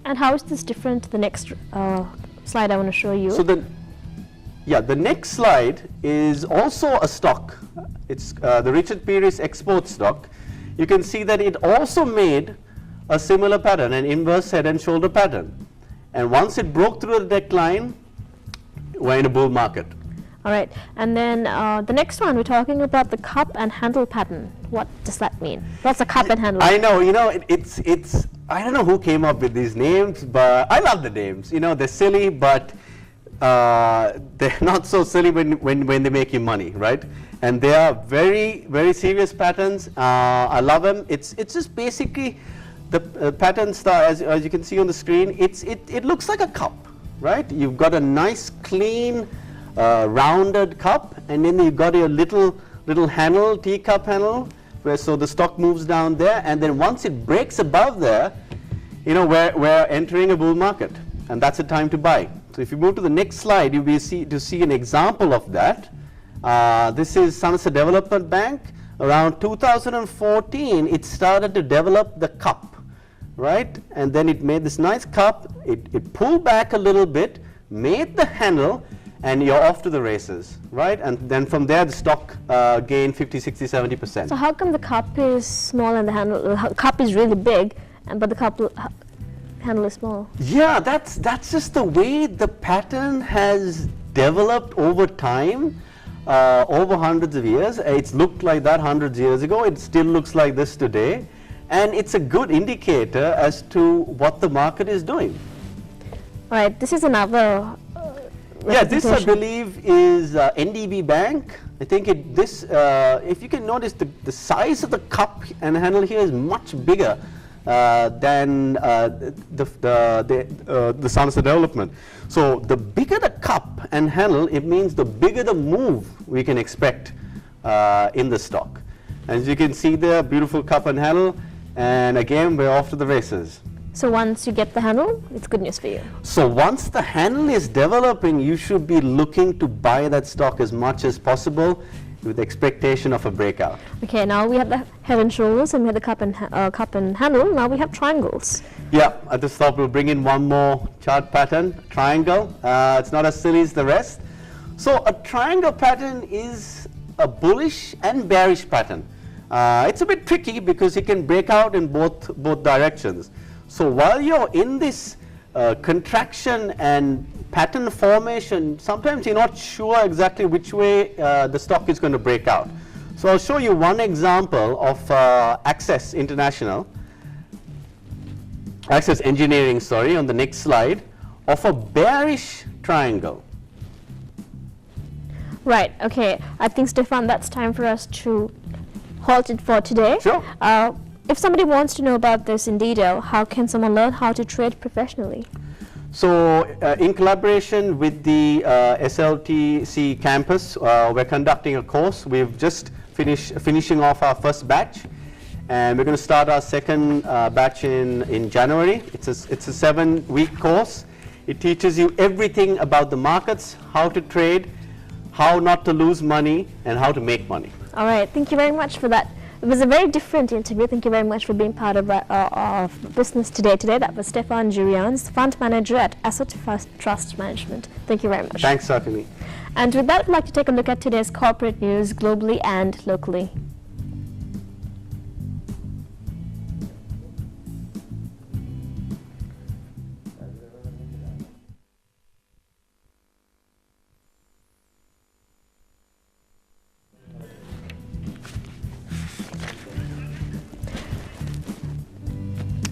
And how is this different to the next slide I want to show you? So the next slide is also a stock. It's the Richard Peary's export stock. You can see that it also made a similar pattern, an inverse head and shoulder pattern. And once it broke through the neckline, we're in a bull market. All right, and then the next one, we're talking about the cup and handle pattern. What does that mean? What's a cup and handle? I know, you know, it's I don't know who came up with these names, but I love the names. You know, they're silly, but they're not so silly when they make you money, right? And they are very, very serious patterns. I love them. It's just basically the pattern style, as you can see on the screen. It looks like a cup, right? You've got a nice, clean, rounded cup, and then you've got your little handle, teacup handle, so the stock moves down there, and then once it breaks above there, you know, we're entering a bull market, and that's the time to buy. So if you move to the next slide, you'll be to see an example of that. This is Somerset Development Bank. Around 2014, it started to develop the cup, right? And then it made this nice cup. It pulled back a little bit, made the handle, and you're off to the races, right? And then from there, the stock gained 50, 60, 70%. So how come the cup is small and the handle, the cup is really big, but the cup handle is small? Yeah, that's just the way the pattern has developed over time, over hundreds of years. It's looked like that hundreds of years ago. It still looks like this today. And it's a good indicator as to what the market is doing. All right, this is another yeah, this I believe is NDB Bank. I think if you can notice, the size of the cup and handle here is much bigger than the Somerset Development. So the bigger the cup and handle, it means the bigger the move we can expect in the stock. As you can see there, beautiful cup and handle, and again we're off to the races. So once you get the handle, it's good news for you. So once the handle is developing, you should be looking to buy that stock as much as possible with the expectation of a breakout. Okay, now we have the head and shoulders, and we have the cup and handle. Now we have triangles. Yeah, I just thought we'll bring in one more chart pattern, triangle. It's not as silly as the rest. So a triangle pattern is a bullish and bearish pattern. It's a bit tricky because it can break out in both directions. So while you're in this contraction and pattern formation, sometimes you're not sure exactly which way the stock is going to break out. So I'll show you one example of Access Engineering, sorry, on the next slide, of a bearish triangle. Right, okay. I think, Stefan, that's time for us to halt it for today. Sure. If somebody wants to know about this in detail, how can someone learn how to trade professionally? So in collaboration with the SLTC campus, we're conducting a course. We've just finishing off our first batch, and we're going to start our second batch in January. It's a 7-week course. It teaches you everything about the markets, how to trade, how not to lose money, and how to make money. All right, thank you very much for that. It was a very different interview. Thank you very much for being part of Business Today. That was Stefan Jurians, Fund Manager at Asset Trust Management. Thank you very much. Thanks, Sakini. And with that, we'd like to take a look at today's corporate news globally and locally.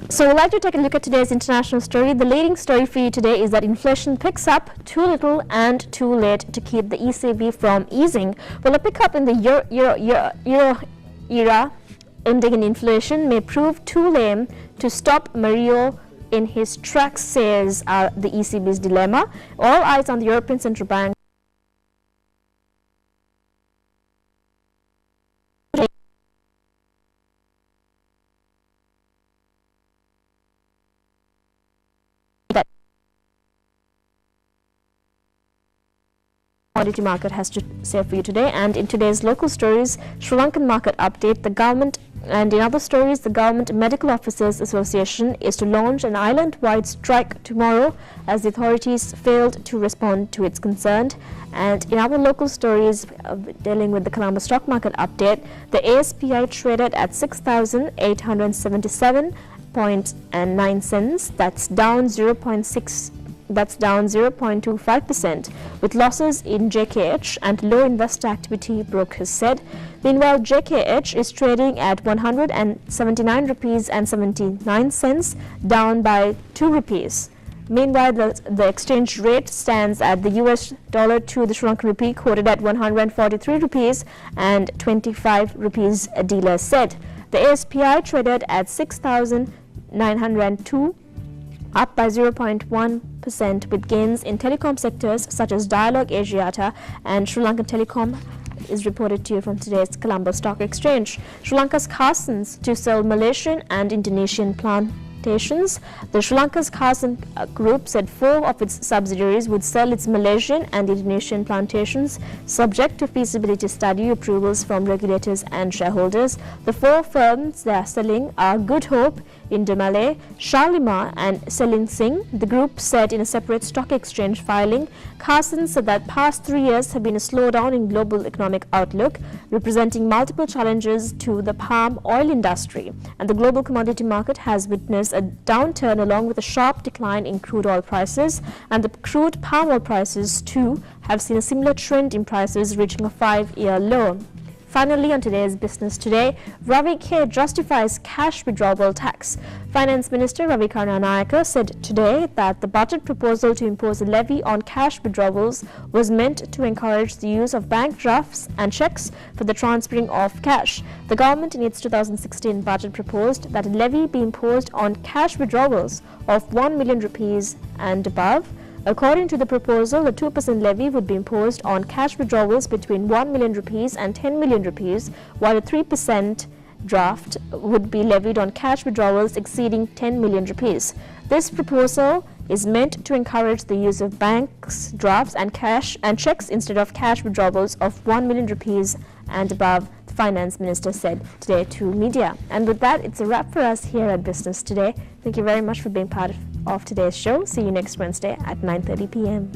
So we'd like to take a look at today's international story. The leading story for you today is that inflation picks up too little and too late to keep the ECB from easing. Well, a pickup in the euro era ending in inflation may prove too lame to stop Mario in his tracks, says the ECB's dilemma. All eyes on the European Central Bank. Commodity market has to say for you today. And in today's local stories, Sri Lankan market update, the government, and in other stories, the Government Medical Officers Association is to launch an island-wide strike tomorrow as the authorities failed to respond to its concern. And in other local stories dealing with the Colombo stock market update, the ASPI traded at 6,877.9 cents. That's down 0.25%, with losses in JKH and low investor activity, brokers said. Meanwhile, JKH is trading at 179 rupees and 79 cents, down by 2 rupees. Meanwhile, the exchange rate stands at the US dollar to the Sri Lankan rupee quoted at 143 rupees and 25 rupees, a dealer said. The ASPI traded at 6,902, up by 0.1%, with gains in telecom sectors such as Dialog Asiata and Sri Lankan Telecom, is reported to you from today's Colombo Stock Exchange. Sri Lanka's Carsons to sell Malaysian and Indonesian plantations. The Sri Lanka's Carson Group said 4 of its subsidiaries would sell its Malaysian and Indonesian plantations, subject to feasibility study approvals from regulators and shareholders. The 4 firms they are selling are Good Hope, Indomalay, Shalimar and Selin Singh. The group said in a separate stock exchange filing. Carson said that past 3 years have been a slowdown in global economic outlook, representing multiple challenges to the palm oil industry, and the global commodity market has witnessed a downturn along with a sharp decline in crude oil prices, and the crude palm oil prices too have seen a similar trend in prices reaching a 5-year low. Finally, on today's Business Today, Ravi K justifies cash withdrawal tax. Finance Minister Ravi Karnanayake said today that the budget proposal to impose a levy on cash withdrawals was meant to encourage the use of bank drafts and checks for the transferring of cash. The government in its 2016 budget proposed that a levy be imposed on cash withdrawals of 1 million rupees and above. According to the proposal, a 2% levy would be imposed on cash withdrawals between 1 million rupees and 10 million rupees, while a 3% draft would be levied on cash withdrawals exceeding 10 million rupees. This proposal is meant to encourage the use of banks, drafts and cash and checks instead of cash withdrawals of 1 million rupees and above, the Finance Minister said today to media. And with that, it's a wrap for us here at Business Today. Thank you very much for being part of today's show. See you next Wednesday at 9:30 p.m.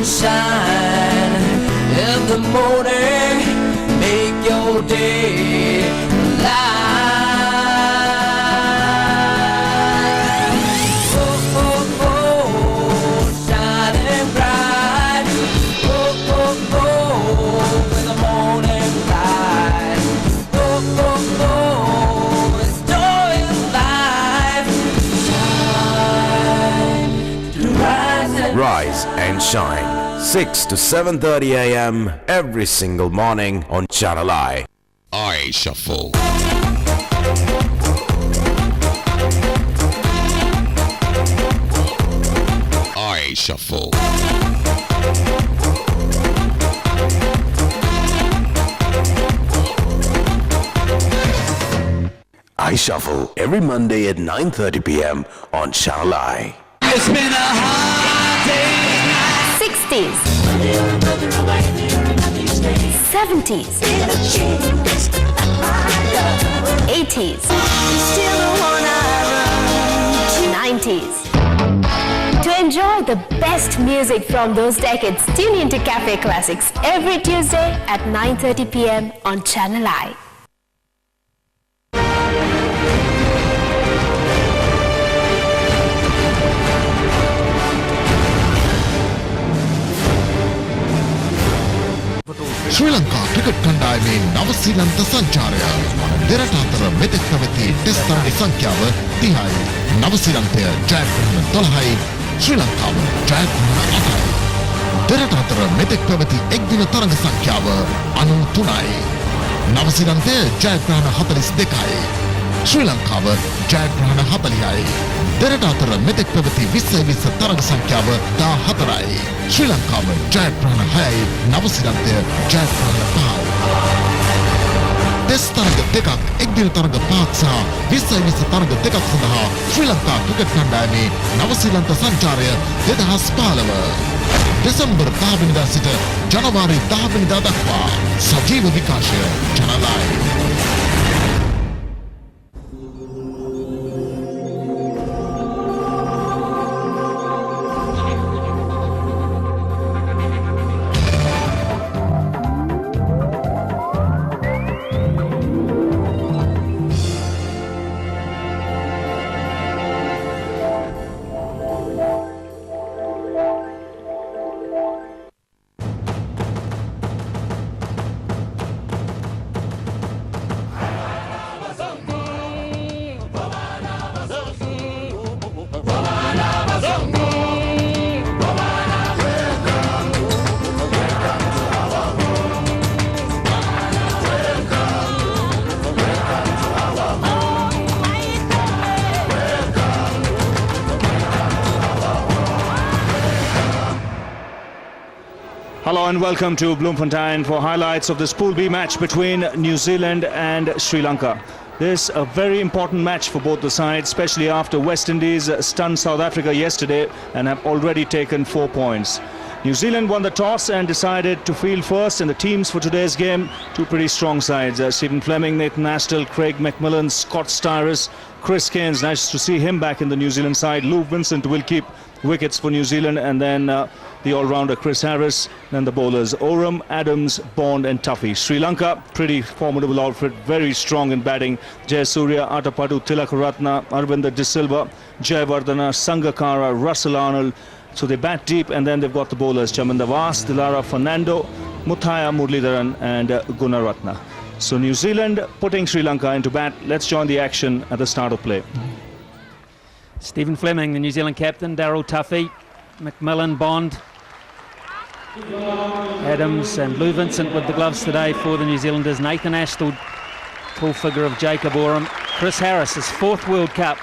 Shine in the morning, make your day light. Oh, oh, oh, shining bright. Oh, oh, oh, in the morning light. Oh, oh, oh, it's joy in life. Shine to rise and shine. 6 to 7:30 a.m. every single morning on Channel I. I Shuffle. I Shuffle. I Shuffle every Monday at 9:30 p.m. on Channel I. It's been a hard day. 60s, 70s, 80s, 90s. To enjoy the best music from those decades, tune into Cafe Classics every Tuesday at 9:30 p.m. on Channel I. Sri Lanka cricket කණ්ඩායමේ නවසීලන්ත සංචාරය දෙරට අතර මෙතෙක් පැවති test තරඟ සංඛ්‍යාව 30යි. නවසීලන්තය ජයග්‍රහණ 12යි, ශ්‍රී ලංකාව ජයග්‍රහණ 8යි. දෙරට අතර මෙතෙක් පැවති එක්දින තරඟ සංඛ්‍යාව 93යි. නවසීලන්තය ජයග්‍රහණ 42යි. ශ්‍රී ලංකාව ජයග්‍රහණ 40යි. දෙරට අතර මෙතෙක් පැවති 20 තරග සංඛ්‍යාව 14යි. ශ්‍රී ලංකාව ජයග්‍රහණ 6යි, නවසීලන්තය ජයග්‍රහණ 5යි. ටෙස්ට් තරග දෙකක්, එක්දින තරග 5ක් සහ 20 තරග දෙකක් සඳහා ශ්‍රී ලංකා ක්‍රිකට් කණ්ඩායමේ නවසීලන්ත සංචාරය 2015. දෙසැම්බර් 10 වෙනිදා සිට ජනවාරි 10 වෙනිදා දක්වා සජීව විකාශය ජනලායි. Hello and welcome to Bloemfontein for highlights of this Pool B match between New Zealand and Sri Lanka. This a very important match for both the sides, especially after West Indies stunned South Africa yesterday and have already taken 4 points. New Zealand won the toss and decided to field first, and the teams for today's game, two pretty strong sides. Stephen Fleming, Nathan Astle, Craig McMillan, Scott Styris, Chris Keynes. Nice to see him back in the New Zealand side. Lou Vincent will keep wickets for New Zealand, and then the all-rounder Chris Harris, then the bowlers Oram, Adams, Bond and Tuffy. Sri Lanka, pretty formidable outfit, very strong in batting. Jayasuriya, Atapattu, Tilakaratna, Arvinder De Silva, Jayawardena, Sangakkara, Russell Arnold. So they bat deep, and then they've got the bowlers Chaminda Vaas, Dilara Fernando, Muthaiya Muralidharan and Gunaratna. So New Zealand putting Sri Lanka into bat. Let's join the action at the start of play. Stephen Fleming, the New Zealand captain, Daryl Tuffy, McMillan, Bond, Adams and Lou Vincent with the gloves today for the New Zealanders. Nathan Astle, tall figure of Jacob Oram. Chris Harris, his 4th World Cup.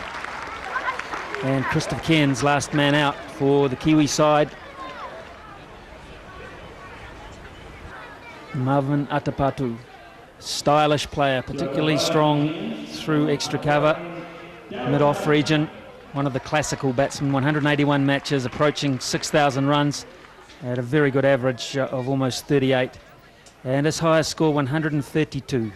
And Christopher Cairns, last man out for the Kiwi side. Marvin Atapattu, stylish player, particularly strong through extra cover, mid-off region. One of the classical batsmen, 181 matches, approaching 6,000 runs at a very good average of almost 38. And his highest score, 132.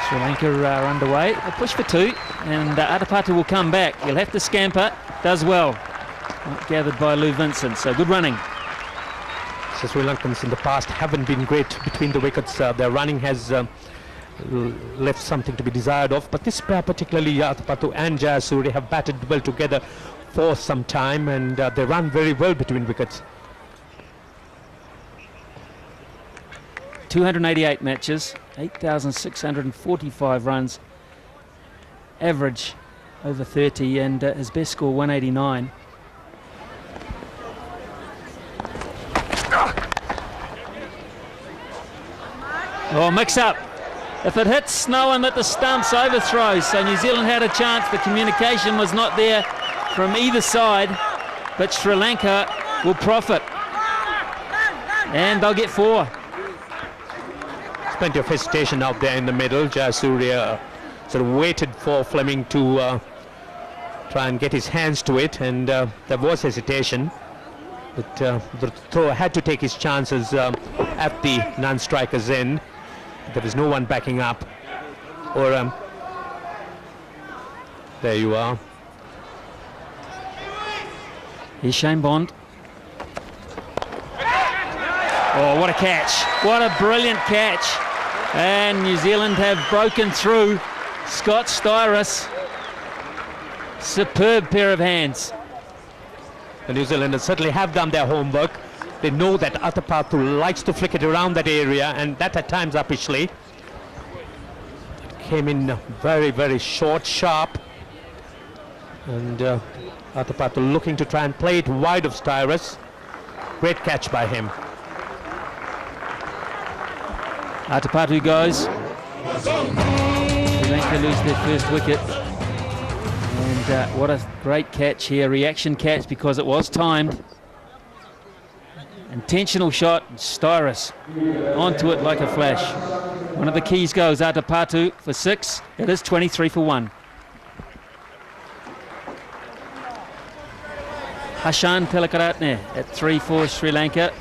Sri Lanka are underway. A push for 2, and Atapattu will come back. He'll have to scamper. Does well. Gathered by Lou Vincent, so good running. So Sri Lankans in the past haven't been great between the wickets. Their running has left something to be desired of. But this pair, particularly Atapattu and Jayasuriya, have batted well together for some time, and they run very well between wickets. 288 matches, 8,645 runs, average over 30, and his best score 189. Oh, mix up. If it hits, no one at the stumps overthrows. So New Zealand had a chance. The communication was not there from either side, but Sri Lanka will profit. And they'll get 4. Plenty of hesitation out there in the middle. Jayasuriya sort of waited for Fleming to try and get his hands to it, and there was hesitation. But the thrower had to take his chances at the non-striker's end. There was no one backing up. Or there you are. Here's Shane Bond. Oh, what a catch. What a brilliant catch. And New Zealand have broken through. Scott Styris. Superb pair of hands. The New Zealanders certainly have done their homework. They know that Atapattu likes to flick it around that area, and that at times uppishly. It came in very, very short, sharp. And Atapattu looking to try and play it wide of Styris. Great catch by him. Atapatu goes. Sri Lanka lose their first wicket. And what a great catch here, reaction catch because it was timed. Intentional shot, Styrus onto it like a flash. One of the keys goes Atapatu for 6. It is 23 for 1. Hashan Pelakaratne at 3 for Sri Lanka.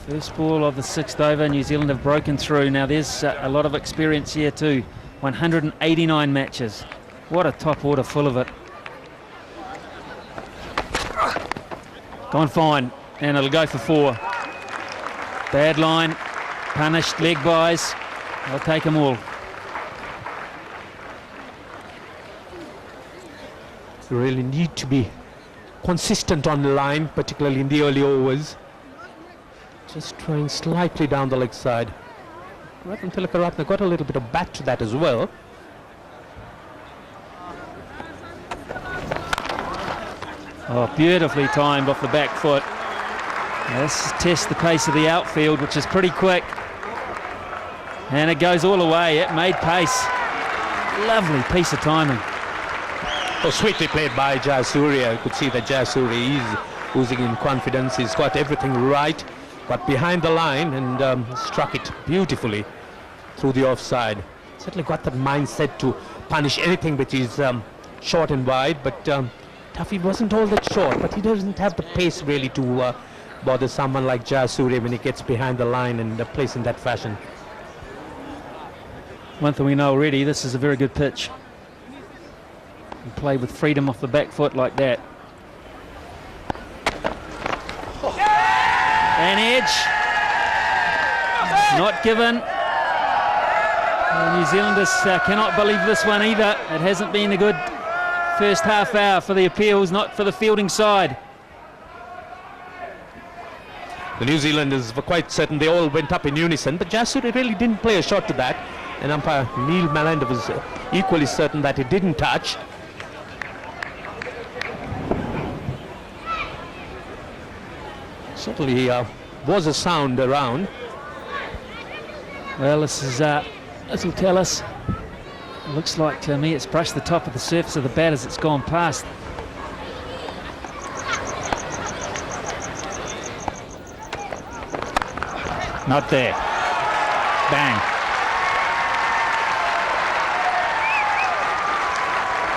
First ball of the 6th over. New Zealand have broken through. Now there's a lot of experience here too. 189 matches. What a top order full of it. Gone fine, and it'll go for 4. Bad line, punished leg buys. I'll take them all. You really need to be consistent on the line, particularly in the early overs. Just trying slightly down the leg side. Rattan Tilakaratne got a little bit of bat to that as well. Oh, beautifully timed off the back foot. Let's test the pace of the outfield, which is pretty quick. And it goes all the way. It made pace. Lovely piece of timing. Oh, sweetly played by Jayasuriya. You could see that Jayasuriya is oozing in confidence. He's got everything right, got behind the line and struck it beautifully through the offside. Certainly got that mindset to punish anything which is short and wide, but Tuffy wasn't all that short, but he doesn't have the pace really to bother someone like Jayasuriya when he gets behind the line and plays in that fashion. One thing we know already, this is a very good pitch. You play with freedom off the back foot like that. An edge. Not given. The New Zealanders cannot believe this one either. It hasn't been a good first half hour for the appeals, not for the fielding side. The New Zealanders were quite certain they all went up in unison, but Jayasuriya really didn't play a shot to that. And umpire Neil Malander was equally certain that it didn't touch. Certainly was a sound around. Well, this will tell us. It looks like to me it's brushed the top of the surface of the bat as it's gone past. Not there. Bang.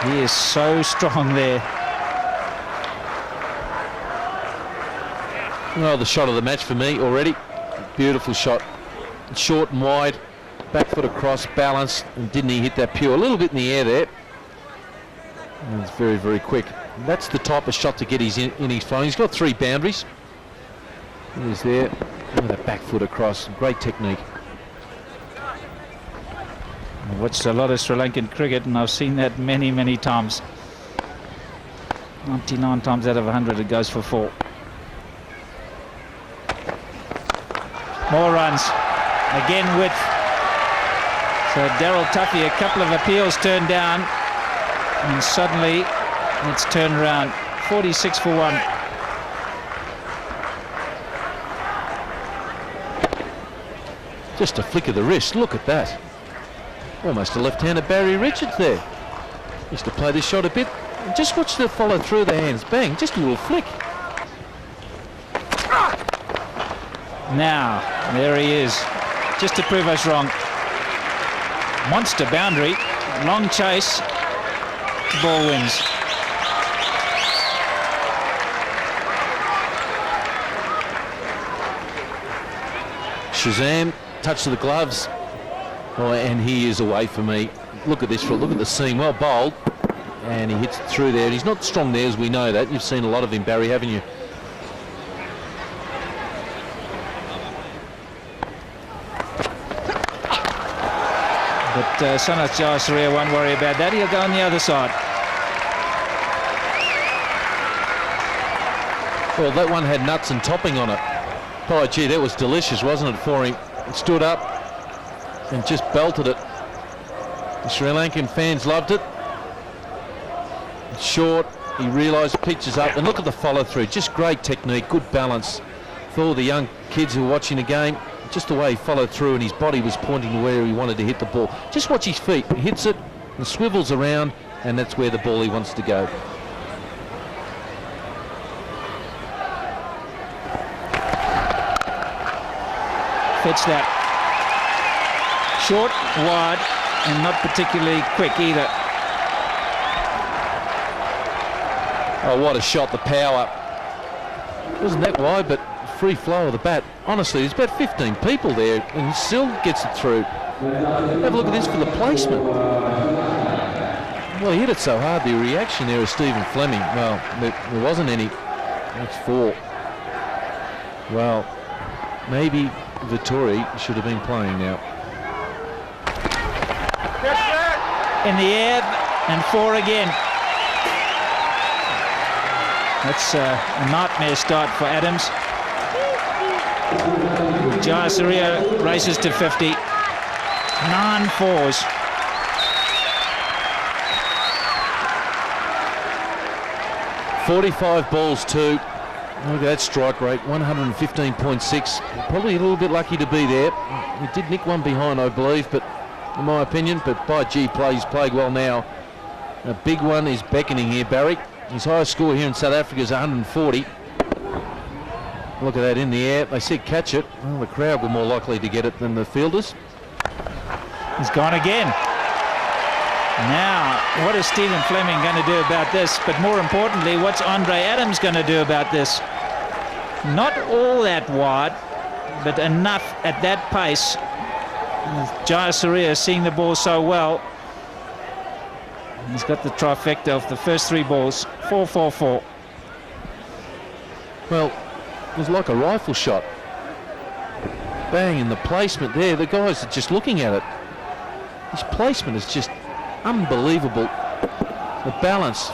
He is so strong there. Well, the shot of the match for me already. Beautiful shot. Short and wide, back foot across, balanced, and didn't he hit that pure? A little bit in the air there. And it's very, very quick. And that's the type of shot to get his innings flowing. He's got 3 boundaries. He's there. Look at that back foot across. Great technique. I watched a lot of Sri Lankan cricket and I've seen that many, many times. 99 times out of 100 it goes for 4. More runs. Again width. So Daryl Tuffy, a couple of appeals turned down and suddenly it's turned around. 46 for 1. Just a flick of the wrist. Look at that. Almost a left-handed Barry Richards there. Used to play this shot a bit. Just watch the follow through the hands. Bang, just a little flick. Now, there he is. Just to prove us wrong. Monster boundary. Long chase. Ball wins. Shazam, touch to the gloves. Oh, and he is away for me. Look at this, look at the seam, well bowled. And he hits it through there. He's not strong there, as we know that. You've seen a lot of him, Barry, haven't you? But Sanath Jayasuriya won't worry about that. He'll go on the other side. Well, that one had nuts and topping on it. Oh, gee, that was delicious, wasn't it, for him? He stood up and just belted it. The Sri Lankan fans loved it. It's short, he realised, pitches up, and look at the follow-through. Just great technique, good balance. For all the young kids who are watching the game, just the way he followed through and his body was pointing to where he wanted to hit the ball. Just watch his feet. He hits it and swivels around, and that's where the ball he wants to go. Fetch that. Short, wide, and not particularly quick either. Oh, what a shot, the power. Wasn't that wide, but free flow of the bat. Honestly, there's about 15 people there, and he still gets it through. Have a look at this for the placement. Well, he hit it so hard, the reaction there of Stephen Fleming. Well, there wasn't any. That's 4. Well, maybe Vittori should have been playing now. In the air, and 4 again. That's a nightmare start for Adams. Jayasuriya races to 50. 9 fours. .45 balls too. Look at that strike rate, 115.6. Probably a little bit lucky to be there. He did nick one behind, I believe, but in my opinion, but by G, he's played well now. A big one is beckoning here, Barry. His highest score here in South Africa is 140. Look at that in the air. They said catch it. Well, the crowd were more likely to get it than the fielders. He's gone again. Now, what is Stephen Fleming going to do about this? But more importantly, what's Andre Adams going to do about this? Not all that wide, but enough at that pace. Jayasuriya seeing the ball so well. He's got the trifecta of the first 3 balls. 4-4-4. Well, it was like a rifle shot. Bang, in the placement there. The guys are just looking at it. His placement is just unbelievable. The balance,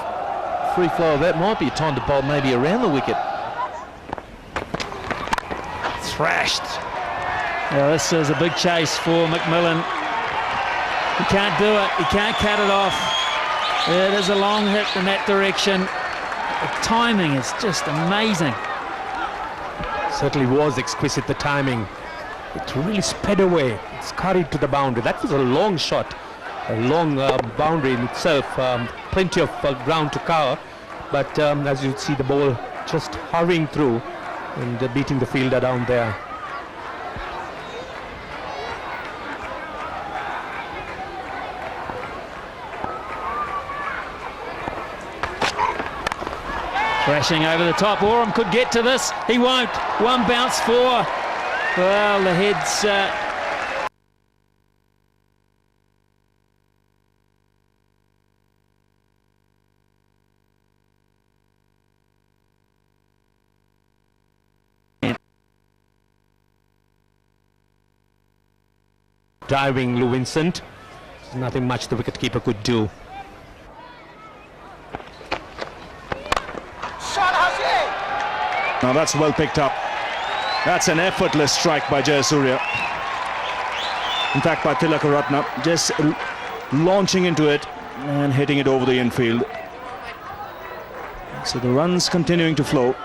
free flow of that might be a time to bowl maybe around the wicket. Thrashed. Well, this is a big chase for McMillan. He can't do it. He can't cut it off. It is a long hit in that direction. The timing is just amazing. Certainly was exquisite, the timing. It really sped away. It scurried to the boundary. That was a long shot. A long boundary in itself. Plenty of ground to cover. But as you see, the ball just hurrying through and beating the fielder down there. Crashing over the top. Oram could get to this. He won't. 1 bounce 4. Well, the head's... Diving Lou Vincent. There's nothing much the wicketkeeper could do. Now that's well picked up. That's an effortless strike by Jayasuriya. In fact, by Tilakaratne, just launching into it and hitting it over the infield. So the runs continuing to flow.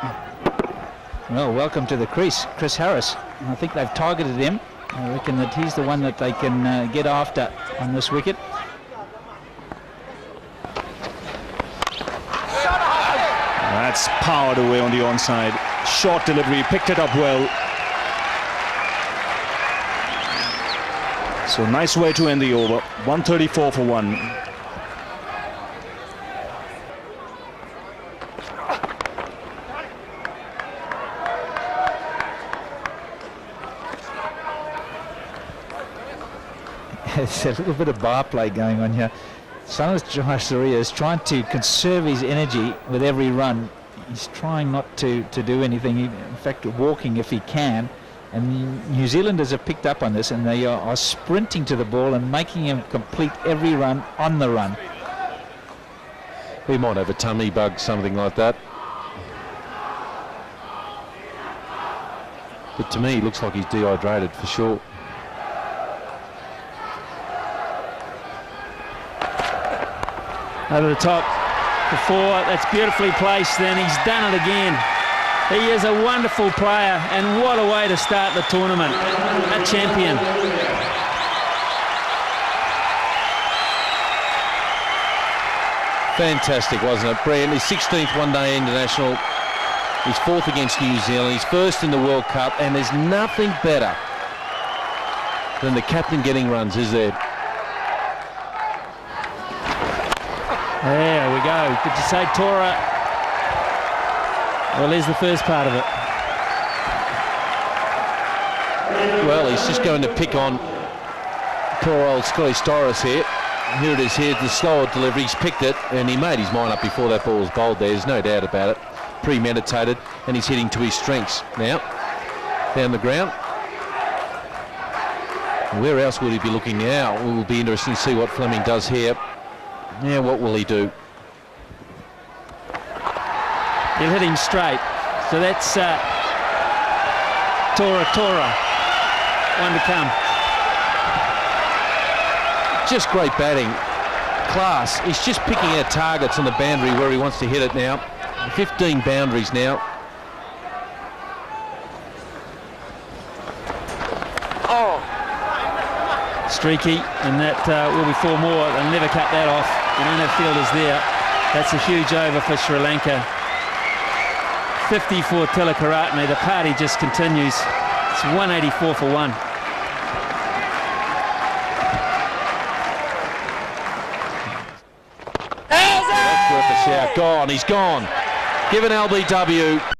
Well, welcome to the crease, Chris Harris. I think they've targeted him. I reckon that he's the one that they can get after on this wicket. That's powered away on the onside. Short delivery, picked it up well. So nice way to end the over. 134 for 1. There's a little bit of bar play going on here. Sanas Jayasuriya is trying to conserve his energy with every run. He's trying not to do anything, in fact walking if he can. And the New Zealanders have picked up on this, and they are sprinting to the ball and making him complete every run on the run. He might have a tummy bug, something like that. But to me, he looks like he's dehydrated for sure. Over the top for 4. That's beautifully placed. Then he's done it again. He is a wonderful player, and what a way to start the tournament. A champion. Fantastic, wasn't it? Brilliant. His 16th one-day international. He's 4th against New Zealand. He's 1st in the World Cup, and there's nothing better than the captain getting runs, is there? There we go. Did you say Tora? Well, here's the first part of it. Well, he's just going to pick on poor old Scotty Storris here. Here it is, here's the slower delivery. He's picked it, and he made his mind up before that ball was bowled there. There's no doubt about it. Premeditated, and he's hitting to his strengths now. Down the ground. Where else would he be looking now? It will be interesting to see what Fleming does here. Now, what will he do? He'll hit him straight. So that's Tora. One to come. Just great batting. Class. He's just picking out targets on the boundary where he wants to hit it now. 15 boundaries now. Oh! Streaky, and that will be 4 more. They'll never cut that off. They don't have fielders there. That's a huge over for Sri Lanka. 50 for Tilakaratne. The party just continues. It's 184 for 1. That's worth a shout. Gone. He's gone. Given LBW